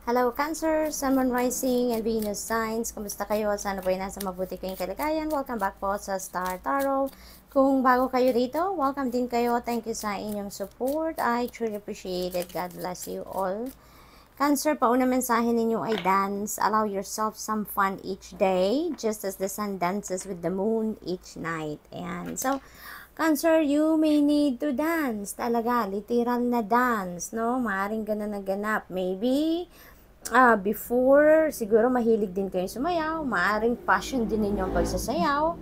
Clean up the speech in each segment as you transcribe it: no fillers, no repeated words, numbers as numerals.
Hello Cancer, Sun, Moon, Rising, and Venus signs. Kumusta kayo? Sana po ay nasa mabuti kayong kalagayan. Welcome back po sa Star Tarot. Kung bago kayo dito, welcome din kayo. Thank you sa inyong support. I truly appreciate it. God bless you all. Cancer, pauna mensahe ninyo ay dance. Allow yourself some fun each day, just as the sun dances with the moon each night. And so, Cancer, you may need to dance. Talaga, literal na dance, no? Maaring ganun na ganap. Maybe, before, siguro mahilig din kayo sumayaw. Maaring passion din ninyo ang pagsasayaw.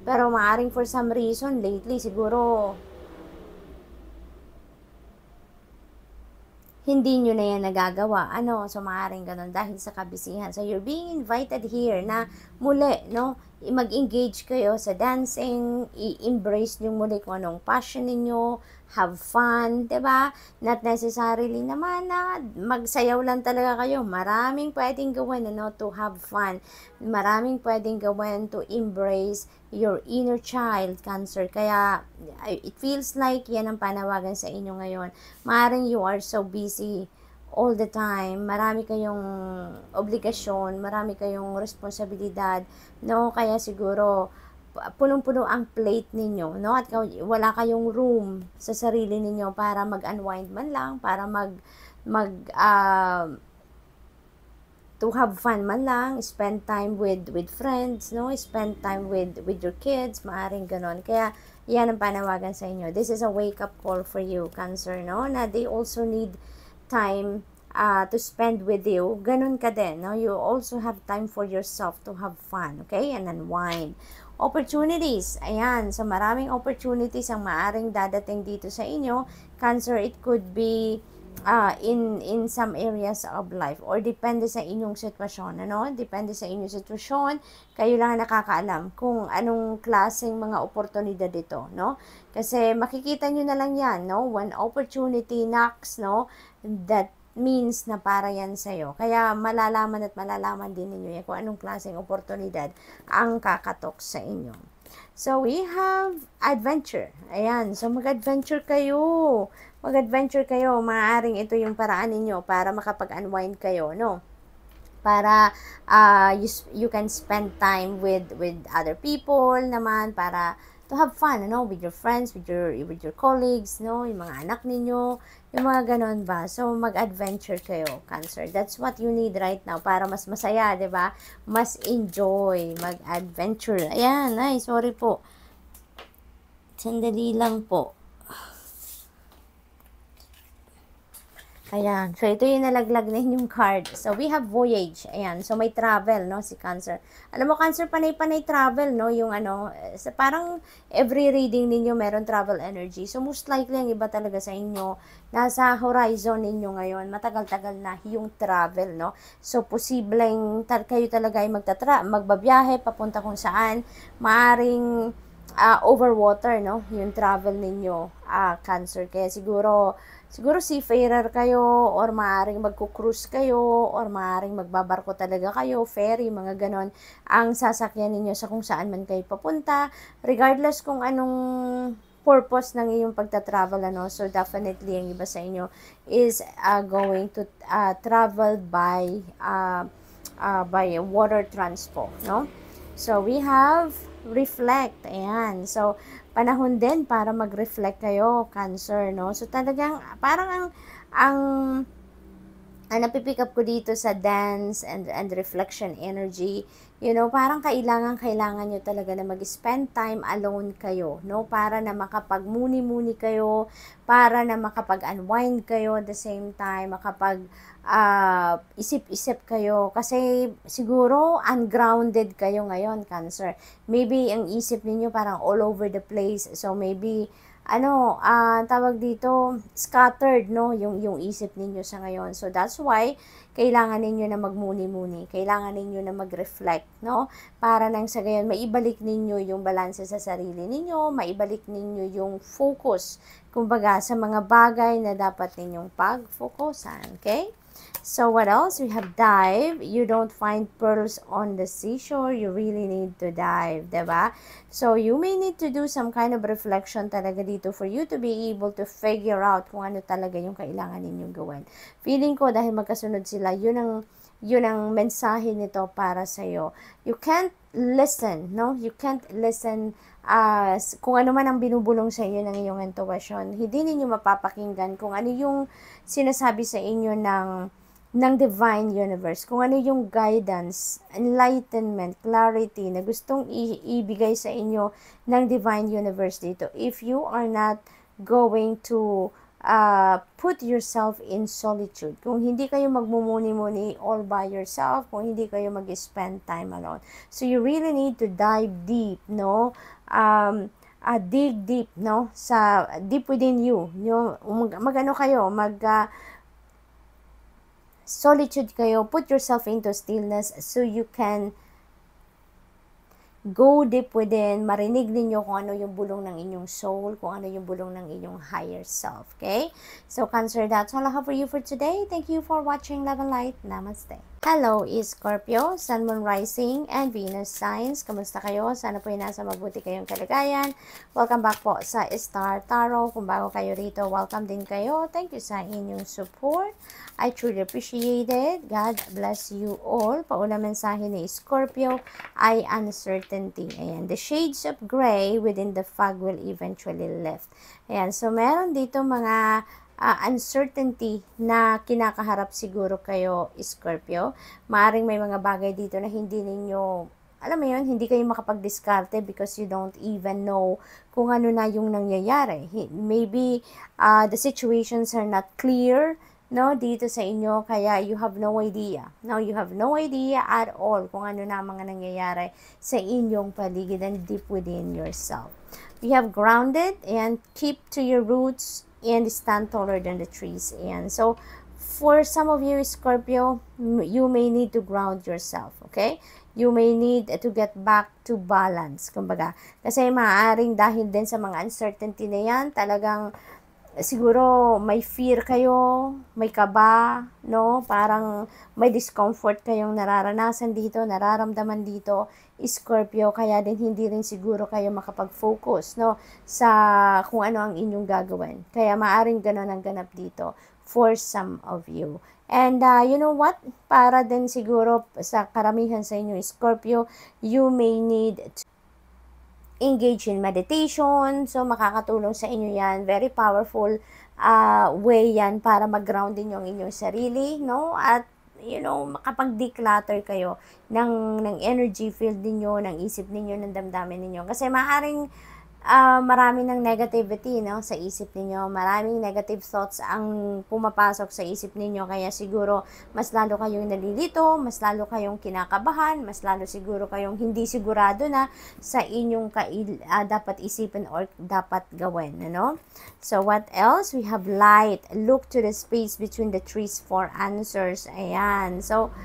Pero maaring for some reason, lately, siguro, hindi nyo na yan nagagawa. So maaaring ganun dahil sa kabisihan. So you're being invited here na muli, no? Mag-engage kayo sa dancing, i-embrace nyo muli kung anong passion ninyo, have fun, 'di ba? Not necessarily naman na magsayaw lang talaga kayo. Maraming pwedeng gawin, to have fun. Maraming pwedeng gawin to embrace your inner child, Cancer. Kaya it feels like yan ang panawagan sa inyo ngayon. Maaring you are so busy all the time, marami kayong obligasyon, marami kayong responsibilidad, no? Kaya siguro punong-puno ang plate ninyo, no? At wala kayong room sa sarili ninyo para mag-unwind man lang, para to have fun man lang, spend time with friends, no? Spend time with your kids, maaring ganon. Kaya yan ang panawagan sa inyo. This is a wake-up call for you, Cancer, no? Na they also need time to spend with you. Ganun ka din, no? You also have time for yourself to have fun, okay? And unwind. Opportunities. Ayan. So, maraming opportunities ang maaring dadating dito sa inyo. Cancer, it could be in some areas of life or depende sa inyong sitwasyon, ano? Depende sa inyong sitwasyon. Kayo lang nakakaalam kung anong klaseng mga oportunidad dito, no? Kasi makikita nyo na lang yan, no? When opportunity knocks, no? That means na para yan sa'yo. Kaya malalaman at malalaman din ninyo yan kung anong klaseng oportunidad ang kakatok sa inyo. So, we have adventure. Ayan. So, mag-adventure kayo. Mag-adventure kayo. Maaaring ito yung paraan ninyo para makapag-unwind kayo, no? Para you can spend time with other people naman, para to have fun, with your friends, with your colleagues, no? Yung mga anak ninyo, yung mga ganon ba? So, mag-adventure kayo, Cancer. That's what you need right now para mas masaya, 'di ba? Mas enjoy, mag-adventure. Ayan, ay, sorry po. Sandali lang po. Ayan. So, ito yung nalaglag na yung card. So, we have voyage. Ayan. So, may travel, no? Si Cancer. Alam mo, Cancer, panay-panay travel, no? Yung parang every reading ninyo meron travel energy. So, most likely, ang iba talaga sa inyo, nasa horizon ninyo ngayon, matagal-tagal na yung travel, no? So, posibleng kayo talaga ay magbabiyahe, papunta kung saan. Maaring over water, no? Yung travel ninyo, Cancer. Kaya siguro seafarer kayo, or maaring magko-cruise kayo, or maaring magbabarko talaga kayo, ferry, mga ganon, ang sasakyan ninyo sa kung saan man kayo papunta, regardless kung anong purpose ng iyong pagta-travel, so definitely, ang iba sa inyo is going to travel by water transport, no? So, we have reflect. Ayan. So, panahon din para mag-reflect kayo, Cancer, no? So, talagang, parang ang napipick up ko dito sa dance and reflection energy, parang kailangan nyo talaga na mag-spend time alone kayo, no? Para na makapag-muni-muni kayo, para na makapag-unwind kayo at the same time, isip-isip kayo. Kasi siguro ungrounded kayo ngayon, Cancer. Maybe ang isip ninyo parang all over the place. So maybe tawag dito, scattered, no, yung isip ninyo sa ngayon. So that's why kailangan ninyo na magmuni-muni, kailangan ninyo na mag-reflect, no, para nang sa gayon maibalik ninyo yung balanse sa sarili ninyo, maibalik ninyo yung focus, kumbaga, sa mga bagay na dapat ninyong pag-focusan, okay? So what else? We have dive. You don't find pearls on the seashore. You really need to dive, diba? So you may need to do some kind of reflection talaga dito for you to be able to figure out kung ano talaga yung kailangan ninyong gawin. Feeling ko dahil magkasunod sila, yun ang mensahe nito para sa'yo. You can't listen, no? You can't listen kung ano man ang binubulong sa inyo ng iyong intuition. Hindi ninyo mapapakinggan kung ano yung sinasabi sa inyo ng divine universe, kung ano yung guidance, enlightenment, clarity na gustong ibigay sa inyo ng divine universe dito. If you are not going to put yourself in solitude, kung hindi kayo magmumuni-muni all by yourself, kung hindi kayo mag-spend time alone. So you really need to dive deep, no? Dig deep, no? Sa deep within you. Magano kayo, solitude kayo, put yourself into stillness so you can go deep within, marinig ninyo kung ano yung bulong ng inyong soul, kung ano yung bulong ng inyong higher self, okay? So, Cancer, that's all I have for you for today. Thank you for watching Love and Light. Namaste. Hello, Scorpio, Sun, Moon, Rising, and Venus signs. Kamusta kayo? Sana po yung nasa mabuti kayong kalagayan. Welcome back po sa Star Tarot. Kung bago kayo rito, welcome din kayo. Thank you sa inyong support. I truly appreciate it. God bless you all. Pauna mensahe ni Scorpio ay uncertainty. Ayan, the shades of gray within the fog will eventually lift. Ayan, so meron dito mga uncertainty na kinakaharap siguro kayo, Scorpio. Maaring may mga bagay dito na hindi ninyo, alam mo yun, hindi kayo makapag-diskarte because you don't even know kung ano na yung nangyayari. Maybe the situations are not clear, no, dito sa inyo, kaya you have no idea. No, you have no idea at all kung ano na mga nangyayari sa inyong paligid and deep within yourself. We have grounded and keep to your roots and stand taller than the trees. And so, for some of you, Scorpio, you may need to ground yourself, okay? You may need to get back to balance, kumbaga. Kasi maaaring dahil din sa mga uncertainty na yan, talagang siguro may fear kayo, may kaba, no? Parang may discomfort kayong nararanasan dito, nararamdaman dito, Scorpio, kaya din hindi rin siguro kayo makapag-focus, no, sa kung ano ang inyong gagawin. Kaya maaring ganon ang ganap dito for some of you. And you know what? Para din siguro sa karamihan sa inyo, Scorpio, you may need to engage in meditation. So, makakatulong sa inyo yan. Very powerful way yan para mag-ground din yung inyong sarili, no? At makapag-declutter kayo ng energy field ninyo, ng isip ninyo, ng damdamin ninyo. Kasi maaaring marami ng negativity, no, sa isip ninyo. Maraming negative thoughts ang pumapasok sa isip ninyo. Kaya siguro, mas lalo kayong nalilito, mas lalo kayong kinakabahan, mas lalo siguro kayong hindi sigurado na sa inyong dapat isipin or dapat gawin, ano? So, what else? We have light. Look to the space between the trees for answers. Ayan. So,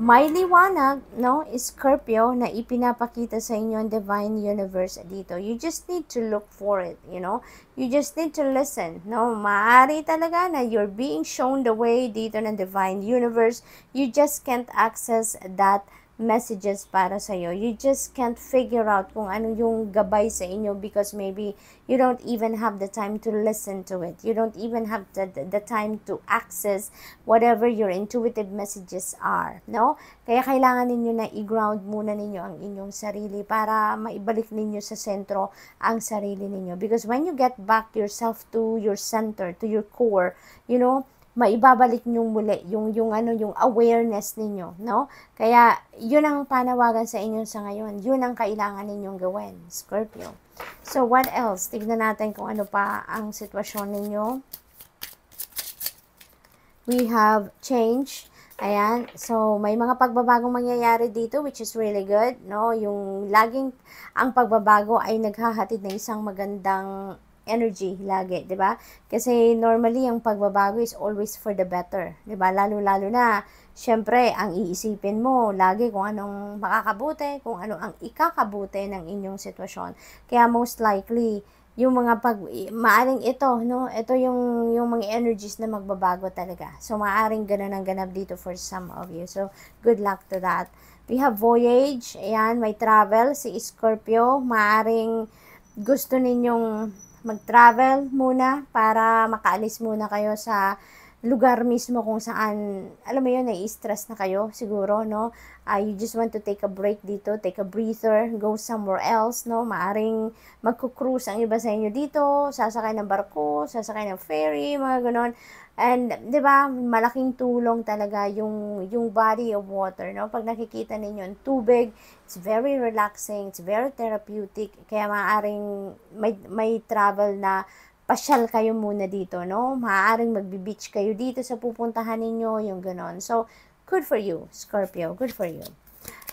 may liwanag, no, Scorpio, na ipinapakita sa inyo ang divine universe dito. You just need to look for it, you know. You just need to listen, no. Maaari talaga na you're being shown the way dito ng divine universe. You just can't access that messages para sa'yo. You just can't figure out kung ano yung gabay sa inyo because maybe you don't even have the time to listen to it. You don't even have the time to access whatever your intuitive messages are, no? Kaya kailangan ninyo na i-ground muna ninyo ang inyong sarili para maibalik ninyo sa sentro ang sarili ninyo. Because when you get back yourself to your center, to your core, you know, maibabalik nyo muli yung awareness ninyo, no? Kaya, yun ang panawagan sa inyo sa ngayon. Yun ang kailangan ninyong gawin, Scorpio. So, what else? Tignan natin kung ano pa ang sitwasyon ninyo. We have change. Ayan. So, may mga pagbabagong mangyayari dito which is really good, no? Yung laging ang pagbabago ay naghahatid ng isang magandang energy lagi, 'di ba? Kasi normally ang pagbabago is always for the better, 'di ba? Lalo-lalo na syempre ang iisipin mo lagi kung anong makakabuti, kung ano ang ikakabuti ng inyong sitwasyon. Kaya most likely yung mga maaring ito, no? Ito yung mga energies na magbabago talaga. So, maaring ganun ang ganap dito for some of you. So, good luck to that. We have voyage. Ayan, may travel. Si Scorpio, maaring gusto ninyong mag-travel muna para makaalis muna kayo sa lugar mismo kung saan, alam mo yun, nai-stress na kayo siguro, no? You just want to take a break dito, take a breather, go somewhere else, no? Maaring magku-cruise ang iba sa inyo dito, sasakay ng barko, sasakay ng ferry, mga ganon. And, di ba, malaking tulong talaga yung body of water, no? Pag nakikita ninyo yung tubig, it's very relaxing, it's very therapeutic, kaya maaring may travel na pasyal kayo muna dito, no? Maaaring magbi-beach kayo dito sa pupuntahan ninyo, yung ganon. So, good for you, Scorpio. Good for you.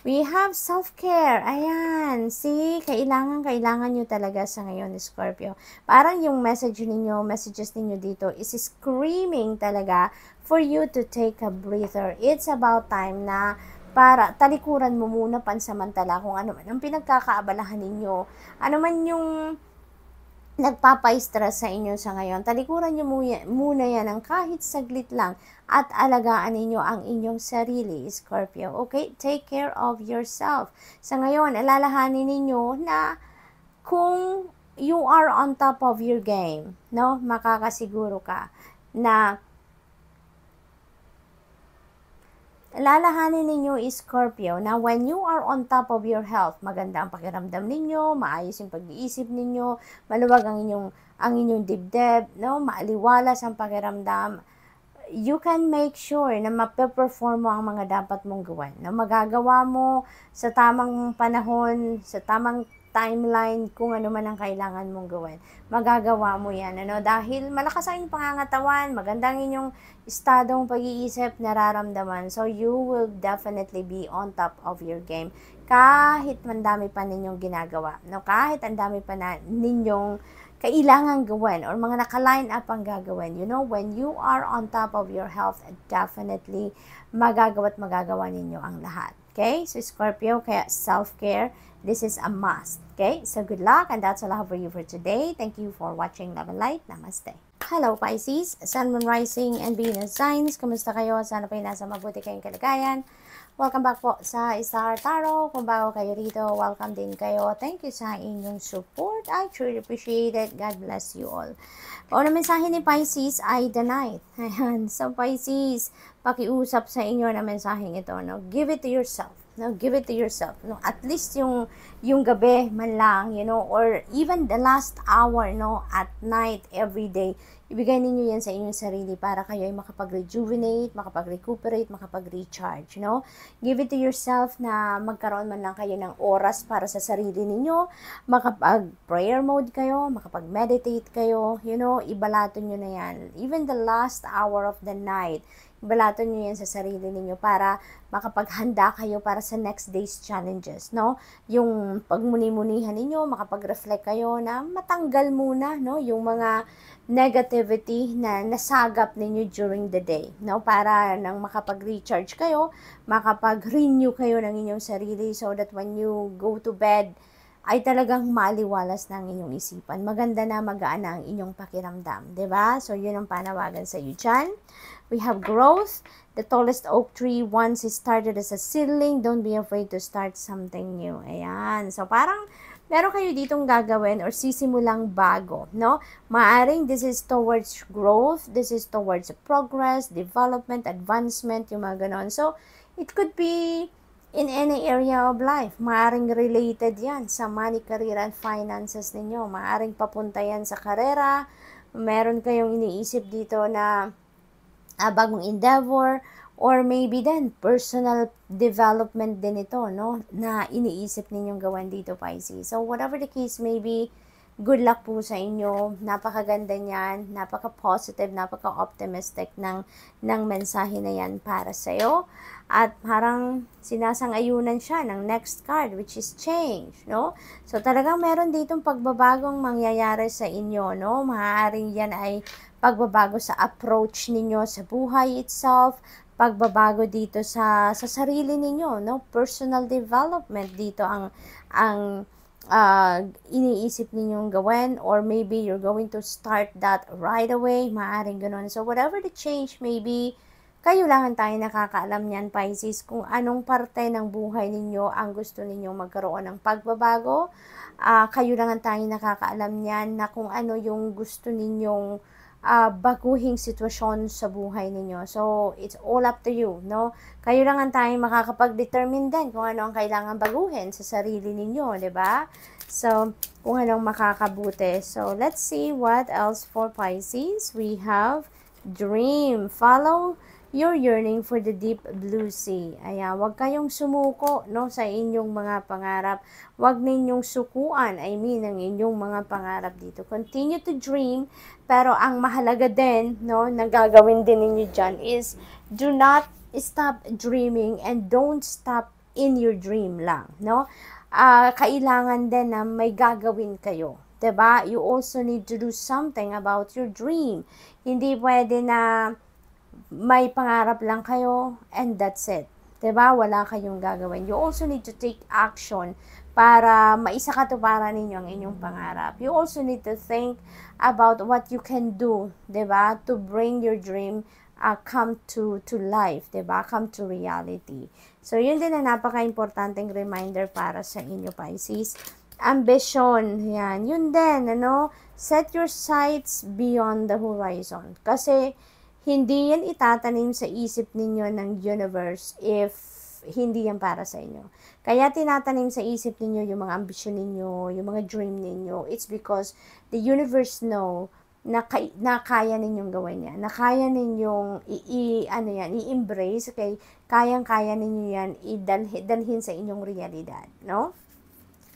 We have self-care. Ayan. See, kailangan nyo talaga sa ngayon, Scorpio. Parang yung messages ninyo dito is screaming talaga for you to take a breather. It's about time na para talikuran mo muna pansamantala kung ano man ang pinagkakaabalahan ninyo. Ano man yung nagpapa-stress sa inyo sa ngayon, talikuran nyo muna yan ng kahit saglit lang at alagaan ninyo ang inyong sarili, Scorpio. Okay? Take care of yourself. Sa ngayon, alalahanin ninyo na kung you are on top of your game, no? Makakasiguro ka na lalahanin ninyo is Scorpio na when you are on top of your health, maganda ang pakiramdam ninyo, maayos yung pag-iisip ninyo, maluwag ang inyong dibdib, no? Maaliwalas ang pakiramdam. You can make sure na mape-perform mo ang mga dapat mong gawin. Na magagawa mo sa tamang panahon, sa tamang timeline, kung ano man ang kailangan mong gawin. Magagawa mo yan, ano? Dahil malakas ang inyong pangangatawan, magandang inyong estadong pag-iisip, nararamdaman. So, you will definitely be on top of your game. Kahit mandami pa ninyong ginagawa, no? Kahit ang dami pa na ninyong kailangan gawin or mga naka-line up ang gagawin. You know, when you are on top of your health, definitely magagawa ninyo ang lahat. Okay? So, Scorpio, kaya self-care, this is a must. Okay? So, good luck, and that's all I have for you for today. Thank you for watching Love and Light. Namaste. Hello, Pisces, Sun, Moon, Rising, and Venus signs. Kumusta kayo? Sana po nasa mabuti kayong kalagayan. Welcome back po sa Star Tarot. Kung bago kayo rito, welcome din kayo. Thank you sa inyong support. I truly appreciate it. God bless you all. Una mensahe ni Pisces ay the night. Ayan. So, Pisces, pakiusap sa inyo na mensaheng ito. No? Give it to yourself. No, give it to yourself. No, at least yung gabi man lang, you know, or even the last hour, no, at night, every day, ibigay ninyo yan sa inyong sarili para kayo ay makapag-rejuvenate, makapag-recuperate, makapag-recharge, no? Give it to yourself na magkaroon man lang kayo ng oras para sa sarili ninyo, makapag-prayer mode kayo, makapag-meditate kayo, you know, ibalato nyo na yan. Even the last hour of the night, ibalato nyo yan sa sarili ninyo para makapaghanda kayo para sa next day's challenges, no? Yung pagmuni-munihan ninyo, makapag-reflect kayo na matanggal muna, no? Yung mga negativity na nasagap ninyo during the day, no? Para nang makapag-recharge kayo, makapag-renew kayo ng inyong sarili so that when you go to bed, ay talagang maliwalas ng inyong isipan. Maganda na, magaan na ang inyong pakiramdam, 'di ba? So, yun ang panawagan sa iyo dyan. We have growth. The tallest oak tree once it started as a seedling. Don't be afraid to start something new. Ayan. So, parang meron kayo ditong gagawin or sisimulang bago, no? Maaring this is towards growth, this is towards progress, development, advancement, yung mga ganon. So, it could be in any area of life. Maaring related yan sa money, career, and finances ninyo. Maaring papunta yan sa karera. Meron kayong iniisip dito na bagong endeavor, or maybe then personal development din ito, no, na iniisip ninyong gawan dito, Pisces. So, whatever the case may be, good luck po sa inyo. Napakaganda niyan, napaka-positive, napaka-optimistic ng mensahe na yan para sa'yo. At parang sinasang-ayunan siya ng next card, which is change, no? So, talagang meron ditong pagbabagong mangyayari sa inyo, no? Maaaring yan ay pagbabago sa approach ninyo sa buhay itself, pagbabago dito sa sarili ninyo, no? Personal development dito ang iniisip ninyong gawin, or maybe you're going to start that right away, maaaring ganun. So, whatever the change may be, kayo lang ang tayo nakakaalam niyan, Pisces, kung anong parte ng buhay ninyo ang gusto ninyong magkaroon ng pagbabago. Kayo lang ang tayo nakakaalam niyan na kung ano yung gusto ninyong baguhing sitwasyon sa buhay ninyo. So, it's all up to you, no? Kayo lang ang tayong makakapag-determine din kung ano ang kailangan baguhin sa sarili ninyo, di ba? So, kung anong makakabuti. So, let's see what else for Pisces. We have dream. Follow your yearning for the deep blue sea. Ayan, huwag kayong sumuko, no, sa inyong mga pangarap. Huwag ninyong sukuan, ang inyong mga pangarap dito. Continue to dream, pero ang mahalaga din, no, na gagawin din ninyo dyan is, do not stop dreaming and don't stop in your dream lang, no? Kailangan din na may gagawin kayo. 'Di ba? You also need to do something about your dream. Hindi pwede na may pangarap lang kayo and that's it. 'Di ba? Wala kayong gagawin. You also need to take action para maisakatuparan ninyo ang inyong pangarap. You also need to think about what you can do, 'di ba? To bring your dream come to life, 'di ba? Come to reality. So, yun din na napaka-importanteng reminder para sa inyo, Pisces. Ambition, yan. Yun din, ano? Set your sights beyond the horizon. Kasi, hindi yan itatanim sa isip ninyo ng universe if hindi yan para sa inyo. Kaya tinatanim sa isip ninyo yung mga ambisyon ninyo, yung mga dream ninyo. It's because the universe know na kaya ninyong gawin yan, na kaya ninyong i-embrace, okay? Kayang-kaya ninyo yan idalhin sa inyong realidad, no?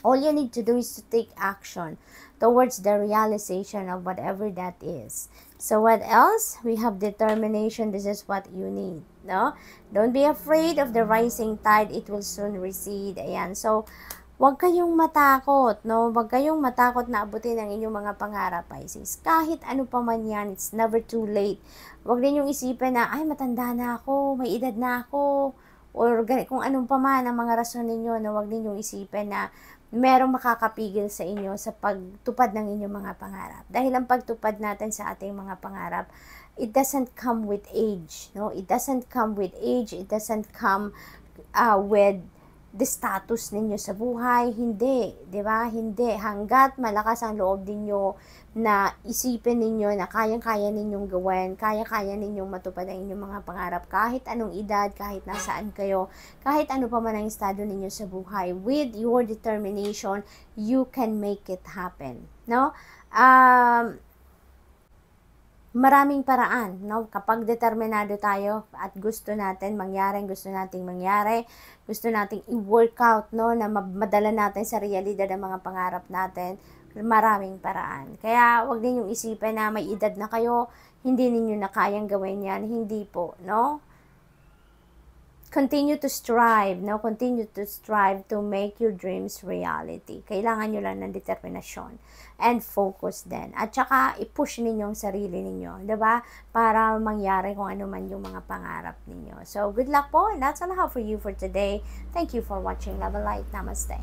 All you need to do is to take action towards the realization of whatever that is. So what else? We have determination. This is what you need, no? Don't be afraid of the rising tide. It will soon recede. Ayan. So, huwag kayong matakot, no? Huwag kayong matakot na abutin ang inyong mga pangarap, Pisces. Kahit ano pa man yan, it's never too late. Huwag ninyong isipin na, ay, matanda na ako, may edad na ako, or kung anong pa man ang mga rason ninyo, na huwag ninyong isipin na merong makakapigil sa inyo sa pagtupad ng inyong mga pangarap. Dahil ang pagtupad natin sa ating mga pangarap, it doesn't come with age, no? It doesn't come with age, it doesn't come with the status ninyo sa buhay. Hindi, 'di ba? Hindi, hangga't malakas ang loob ninyo na isipin ninyo na kayang-kaya ninyong gawin, kaya-kaya ninyong matupad ang inyong mga pangarap kahit anong edad, kahit nasaan kayo, kahit ano pa man ang estado ninyo sa buhay. With your determination, you can make it happen, no? Maraming paraan, no? Kapag determinado tayo at gusto natin gusto nating mangyari, gusto nating i-work out, no, na madala natin sa realidad ang mga pangarap natin, maraming paraan. Kaya wag ninyong isipin na may edad na kayo, hindi ninyo na kayang gawin yan. Hindi po, no? Continue to strive, no? Continue to strive to make your dreams reality. Kailangan nyo lang ng determinasyon and focus din. At saka, i-push ninyo ang sarili ninyo, diba? Para mangyari kung ano man yung mga pangarap ninyo. So, good luck po. And that's all I have for you for today. Thank you for watching. Love and light. Namaste.